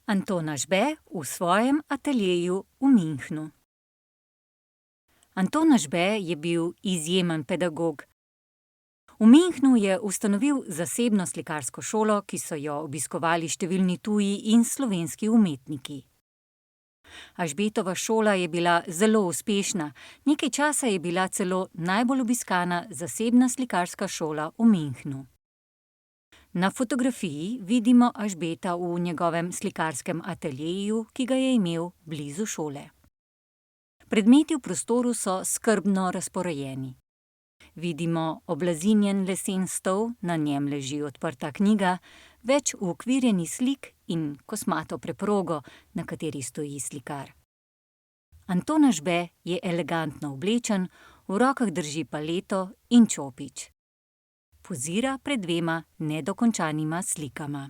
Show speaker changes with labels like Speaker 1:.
Speaker 1: Anton Ažbe v svojem ateljeju v Münchnu. Anton Ažbe je bil izjemen pedagog. V Münchnu je ustanovil zasebno slikarsko šolo, ki so jo obiskovali številni tuji in slovenski umetniki. Ažbetova šola je bila zelo uspešna, nekaj časa je bila celo najbolj obiskana zasebna slikarska šola v Münchnu. Na fotografiji vidimo Ažbeta v njegovem slikarskem ateljeju, ki ga je imel blizu šole. Predmeti v prostoru so skrbno razporejeni. Vidimo oblazinjen lesen stol, na njem leži odprta knjiga, več uokvirjenih slik in kosmato preprogo, na kateri stoji slikar. Anton Ažbe je elegantno oblečen, v rokah drži paleto in čopič. Pozira pred dvema nedokončanima slikama.